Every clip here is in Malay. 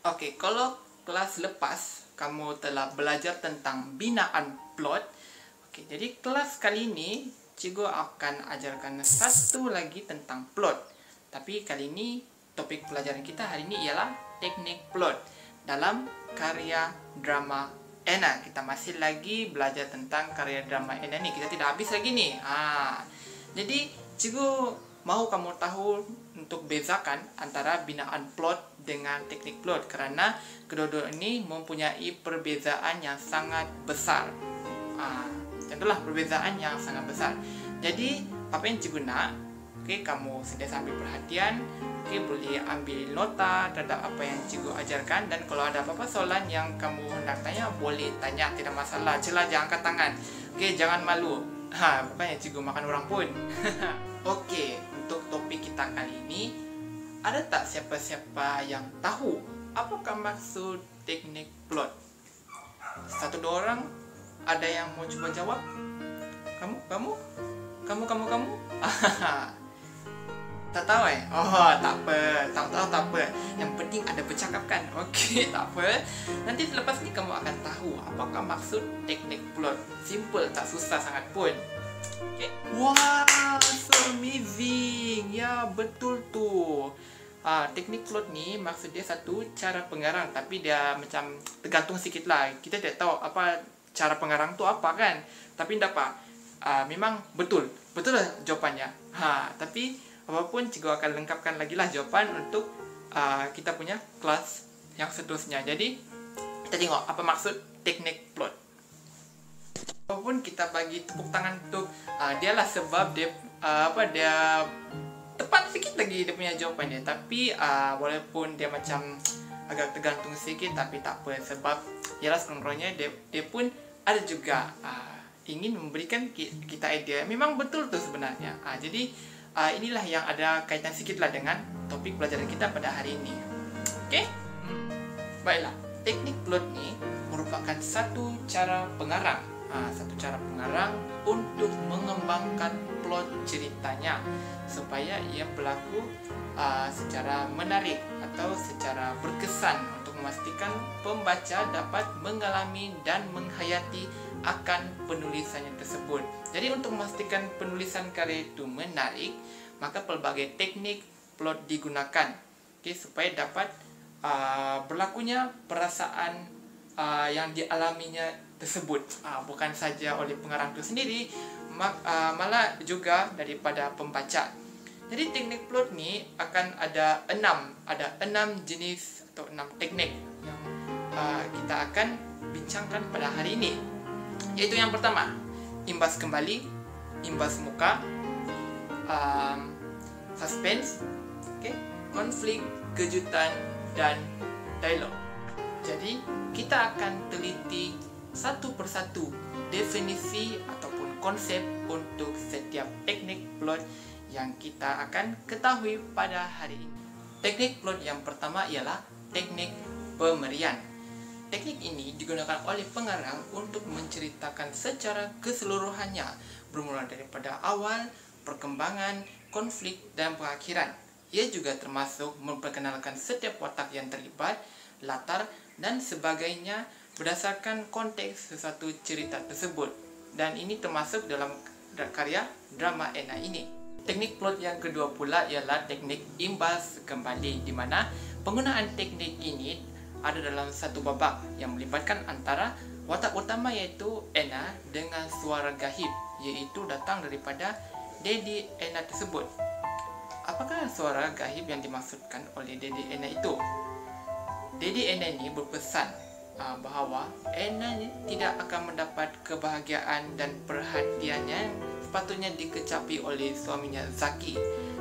Oke, kalau kelas lepas kamu telah belajar tentang binaan plot. Oke, jadi kelas kali ini cikgu akan ajarkan satu lagi tentang plot. Tapi kali ini topik pelajaran kita hari ini ialah teknik plot dalam karya drama Anna. Kita masih lagi belajar tentang karya drama Anna nih. Kita tidak habis lagi nih. Jadi cikgu mau kamu tahu untuk bezakan antara binaan plot dengan teknik plot, karena kedua-dua ini mempunyai perbezaan yang sangat besar. Itulah perbezaan yang sangat besar. Jadi apa yang cikgu nak, kamu sentiasa ambil perhatian, boleh ambil nota terhadap apa yang cikgu ajarkan, dan kalau ada apa-apa soalan yang kamu hendak tanya, boleh tanya, tidak masalah. Celah jangan angkat tangan. Jangan malu. Bukannya cikgu makan orang pun. Oke, untuk topik kita kali ini, ada tak siapa-siapa yang tahu apakah maksud teknik plot? Satu dua orang, ada yang mau coba jawab? Kamu? Tak tahu tak apa. Tak apa. Yang penting ada bercakapkan. Okey, tak apa. Nanti selepas ni kamu akan tahu apakah maksud teknik plot. Simple, tak susah sangat pun. Okay. Wow, so amazing. Ya, betul tu. Teknik plot ni maksud dia satu cara pengarang, tapi dia macam tergantung sikit lah. Kita tidak tahu apa cara pengarang tu apa kan. Tapi dapat. Memang betul lah jawapannya. Tapi apapun cikgu akan lengkapkan lagi lah jawapan untuk kita punya kelas yang seterusnya. Jadi kita tengok apa maksud teknik plot. Walaupun kita bagi tepuk tangan untuk dia lah sebab dia dia tepat sikit lagi dia punya jawapan dia. Tapi walaupun dia macam agak tergantung sikit, tapi tak apa, sebab ialah sekurang-kurangnya dia pun ada juga ingin memberikan kita idea. Memang betul tu sebenarnya. Jadi inilah yang ada kaitan sikit lah dengan topik pelajaran kita pada hari ini. Okey? Baiklah, teknik plot ni merupakan satu cara pengarang. Satu cara pengarang untuk mengembangkan plot ceritanya supaya ia berlaku secara menarik atau secara berkesan, untuk memastikan pembaca dapat mengalami dan menghayati akan penulisannya tersebut. Jadi untuk memastikan penulisan karya itu menarik, maka pelbagai teknik plot digunakan, supaya dapat berlakunya perasaan yang dialaminya tersebut, bukan saja oleh pengarang itu sendiri, malah juga daripada pembaca. Jadi teknik plot ni akan ada enam jenis atau 6 teknik yang kita akan bincangkan pada hari ini. Iaitu yang pertama, imbas kembali, imbas muka, suspense, konflik, kejutan, dan dialog. Jadi kita akan teliti satu persatu definisi ataupun konsep untuk setiap teknik plot yang kita akan ketahui pada hari ini. Teknik plot yang pertama ialah teknik pemerian. Teknik ini digunakan oleh pengarang untuk menceritakan secara keseluruhannya, bermula daripada awal, perkembangan, konflik, dan pengakhiran. Ia juga termasuk memperkenalkan setiap watak yang terlibat, latar, dan sebagainya berdasarkan konteks sesuatu cerita tersebut. Dan ini termasuk dalam karya drama Anna ini. Teknik plot yang kedua pula ialah teknik imbas kembali, di mana penggunaan teknik ini ada dalam satu babak yang melibatkan antara watak utama iaitu Anna dengan suara gaib, iaitu datang daripada Daddy Anna tersebut. Apakah suara gaib yang dimaksudkan oleh Daddy Anna itu? Daddy Anna ini berpesan bahawa Anna tidak akan mendapat kebahagiaan dan perhatiannya sepatutnya dikecapi oleh suaminya Zaki.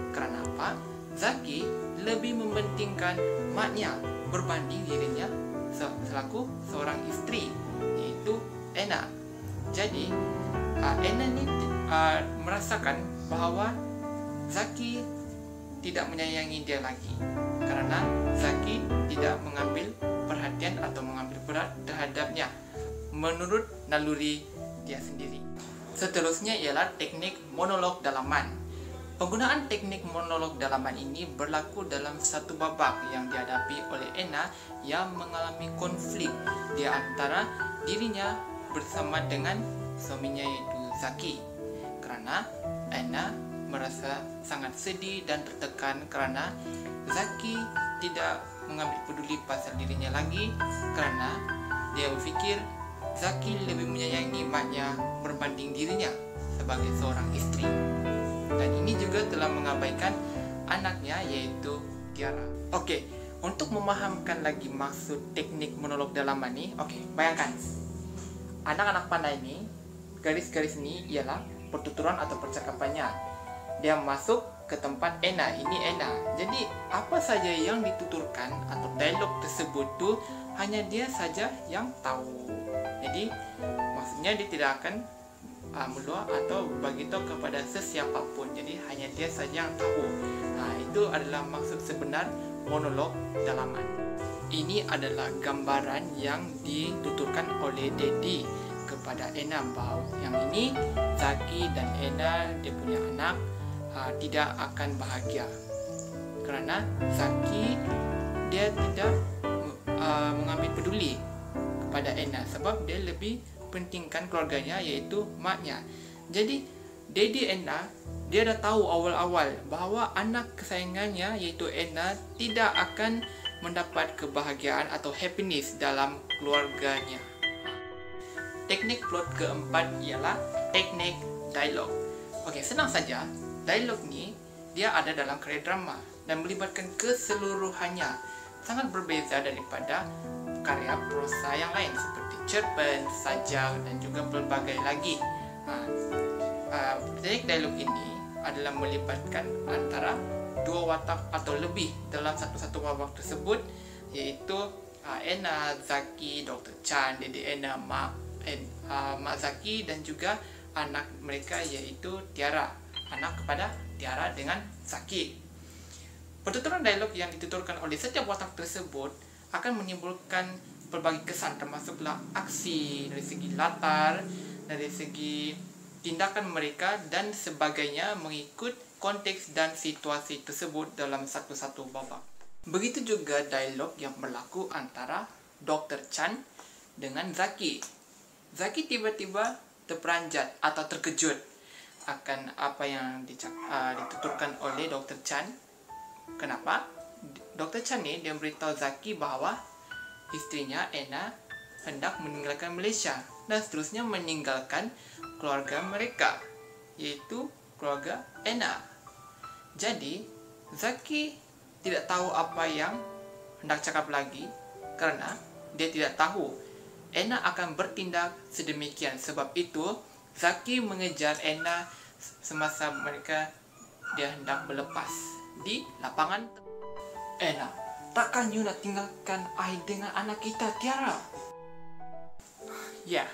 Kerana apa? Zaki lebih mementingkan maknya berbanding dirinya selaku seorang isteri, iaitu Anna. Jadi Anna ni merasakan bahawa Zaki tidak menyayangi dia lagi, kerana Zaki tidak mengambil perhatian atau mengambil berat terhadapnya menurut naluri dia sendiri. Seterusnya ialah teknik monolog dalaman. Penggunaan teknik monolog dalaman ini berlaku dalam satu babak yang dihadapi oleh Anna yang mengalami konflik di antara dirinya bersama dengan suaminya yaitu Zaki. Karena Anna merasa sangat sedih dan tertekan karena Zaki tidak mengambil peduli pasal dirinya lagi, karena dia berfikir Zaki lebih menyayangi maknya berbanding dirinya sebagai seorang istri. Dan ini juga telah mengabaikan anaknya yaitu Tiara. Oke, untuk memahamkan lagi maksud teknik monolog dalaman ini, bayangkan anak-anak panda ini, garis-garis ini ialah pertuturan atau percakapannya. Dia masuk ke tempat Anna, ini Anna. Jadi apa saja yang dituturkan atau dialog tersebut tuh hanya dia saja yang tahu. Jadi maksudnya dia tidak akan meluah atau beritahu kepada sesiapapun. Jadi hanya dia saja yang tahu. Itu adalah maksud sebenar monolog dalaman. Ini adalah gambaran yang dituturkan oleh Daddy kepada Anna bahwa yang ini Zaki dan Anna, dia punya anak, tidak akan bahagia karena Zaki dia tidak mengambil peduli kepada Anna sebab dia lebih pentingkan keluarganya yaitu maknya. Jadi Daddy Anna dia dah tahu awal-awal bahawa anak kesayangannya yaitu Anna tidak akan mendapat kebahagiaan atau happiness dalam keluarganya. Teknik plot keempat ialah teknik dialog. Senang saja. Dialog ni dia ada dalam karya drama dan melibatkan keseluruhannya. Sangat berbeza daripada karya prosa yang lain seperti cerpen, sajak dan juga pelbagai lagi. Teknik dialog ini adalah melibatkan antara dua watak atau lebih dalam satu-satu babak tersebut, yaitu Anna, Zaki, Dr. Chan, Daddy Anna, Mak Zaki dan juga anak mereka yaitu Tiara, anak kepada Tiara dengan Zaki. Pertuturan dialog yang dituturkan oleh setiap watak tersebut akan menimbulkan pelbagai kesan, termasuklah aksi dari segi latar, dari segi tindakan mereka dan sebagainya mengikut konteks dan situasi tersebut dalam satu-satu babak. Begitu juga dialog yang berlaku antara Dr. Chan dengan Zaki. Zaki tiba-tiba terperanjat atau terkejut akan apa yang dituturkan oleh Dr. Chan. Kenapa? Dr. Chan ni dia beritahu Zaki bahawa istrinya Anna hendak meninggalkan Malaysia dan seterusnya meninggalkan keluarga mereka, yaitu keluarga Anna. Jadi Zaki tidak tahu apa yang hendak cakap lagi karena dia tidak tahu Anna akan bertindak sedemikian. Sebab itu Zaki mengejar Anna semasa mereka dia hendak berlepas di lapangan. Anna, takkan you nak tinggalkan I dengan anak kita, Tiara? Ya,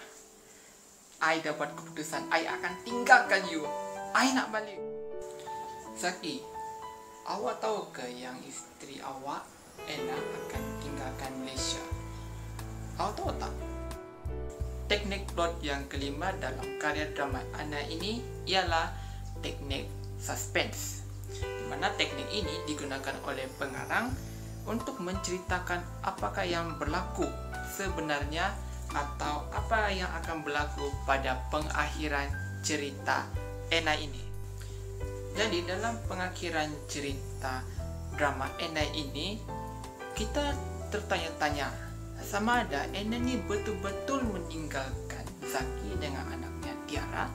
I dah buat keputusan. I akan tinggalkan you. I nak balik. Zaki, awak tahu ke yang isteri awak, Anna, akan tinggalkan Malaysia? Awak tahu tak? Teknik plot yang kelima dalam karya drama Anna ini ialah teknik suspense, di mana teknik ini digunakan oleh pengarang untuk menceritakan apakah yang berlaku sebenarnya atau apa yang akan berlaku pada pengakhiran cerita Anna ini. Jadi dalam pengakhiran cerita drama Anna ini, kita tertanya-tanya sama ada Anna ni betul-betul meninggalkan Zaki dengan anaknya Tiara,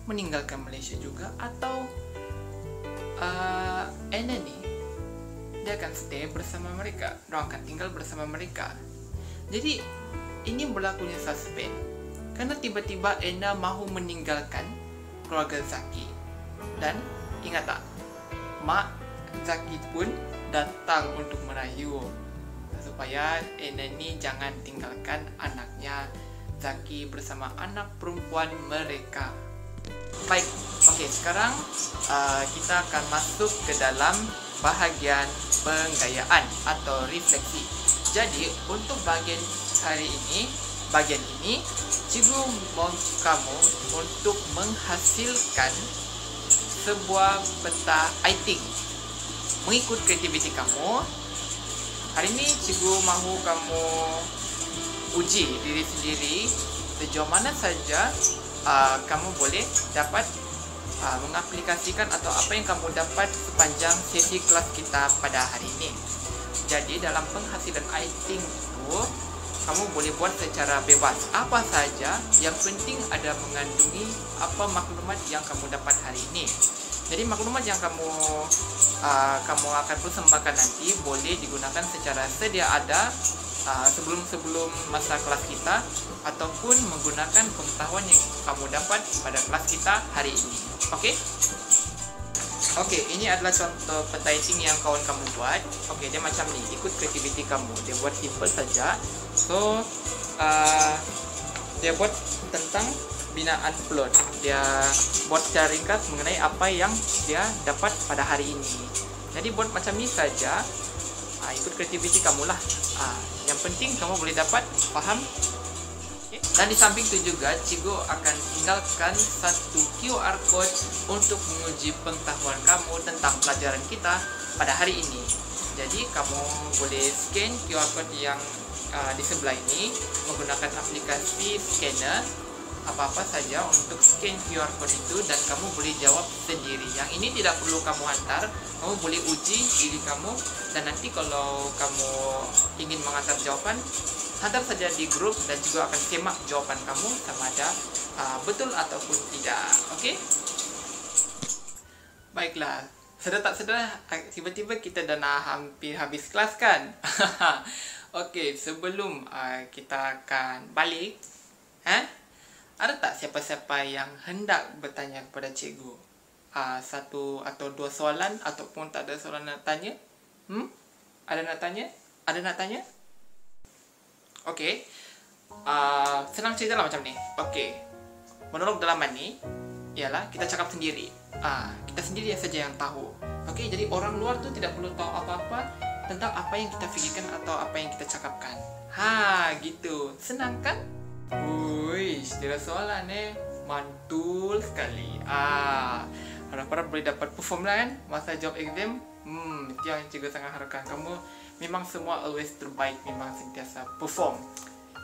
meninggalkan Malaysia juga, atau Anna ni dia akan stay bersama mereka, dia akan tinggal bersama mereka. Jadi ini berlakunya suspense karena tiba-tiba Anna mahu meninggalkan keluarga Zaki. Dan ingat tak, mak Zaki pun datang untuk merayu supaya Anna ni jangan tinggalkan anaknya Zaki bersama anak perempuan mereka. Baik, sekarang kita akan masuk ke dalam bahagian penggayaan atau refleksi. Jadi untuk bagian ini, cikgu mohon kamu untuk menghasilkan sebuah peta I-Think mengikut kreativiti kamu. Hari ini cikgu mahu kamu uji diri sendiri sejauh mana saja kamu boleh dapat mengaplikasikan atau apa yang kamu dapat sepanjang sesi kelas kita pada hari ini. Jadi dalam penghasilan I-Think itu kamu boleh buat secara bebas apa saja, yang penting ada mengandungi apa maklumat yang kamu dapat hari ini. Jadi maklumat yang kamu akan persembahkan nanti boleh digunakan secara sedia ada sebelum masa kelas kita, ataupun menggunakan pengetahuan yang kamu dapat pada kelas kita hari ini. Oke, ini adalah contoh peta I-Think yang kawan kamu buat. Oke, dia macam ni, ikut kreativiti kamu. Dia buat simple saja. So, dia buat tentang binaan plot. Dia buat secara ringkas mengenai apa yang dia dapat pada hari ini. Jadi buat macam ni saja. Ikut kreativiti kamu lah. Yang penting kamu boleh dapat faham. Dan di samping itu juga cikgu akan tinggalkan satu QR code untuk menguji pengetahuan kamu tentang pelajaran kita pada hari ini. Jadi kamu boleh scan QR code yang di sebelah ini menggunakan aplikasi scanner apa-apa saja untuk scan QR code itu, dan kamu boleh jawab sendiri. Yang ini tidak perlu kamu hantar, kamu boleh uji diri kamu, dan nanti kalau kamu ingin menghantar jawaban, hantar saja di grup dan juga akan semak jawaban kamu sama ada betul ataupun tidak. Okey? Baiklah, sedar tak sedar tiba-tiba kita dah nak hampir habis kelas kan? Okey, sebelum kita akan balik, ada tak siapa-siapa yang hendak bertanya kepada cikgu? Satu atau dua soalan, ataupun tak ada soalan nak tanya? Ada nak tanya? Ada nak tanya? Okey, senang cerita lah macam ni. Okey, monolog dalaman ni ialah kita cakap sendiri. Kita sendiri saja yang tahu. Okey, jadi orang luar tu tidak perlu tahu apa-apa tentang apa yang kita fikirkan atau apa yang kita cakapkan. Gitu. Senang kan? Tidak soalan mantul sekali. Harap-harap boleh dapat perform lah kan masa jawab exam. Itu yang cikgu sangat harapkan. Kamu memang semua always terbaik, memang sentiasa perform.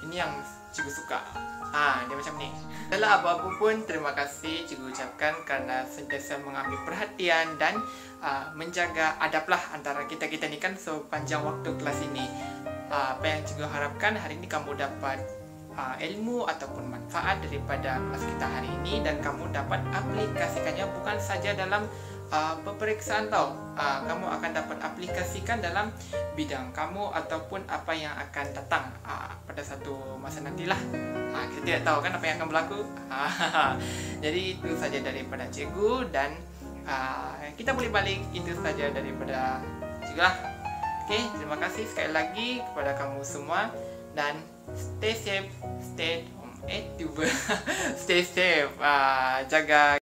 Ini yang cikgu suka. Dia macam ni. Dalam apa-apa pun, terima kasih cikgu ucapkan kerana sentiasa mengambil perhatian dan menjaga adab lah antara kita-kita ni kan sepanjang waktu kelas ini. Apa yang cikgu harapkan hari ini kamu dapat ilmu ataupun manfaat daripada kelas kita hari ini, dan kamu dapat aplikasikannya bukan saja dalam peperiksaan tau. Kamu akan dapat aplikasikan dalam bidang kamu ataupun apa yang akan datang pada satu masa nantilah. Kita tidak tahu kan apa yang akan berlaku. Jadi itu saja daripada cikgu, dan kita boleh balik. Itu saja daripada cikgu lah. Okey, terima kasih sekali lagi kepada kamu semua, dan stay safe, stay home, stay safe, jaga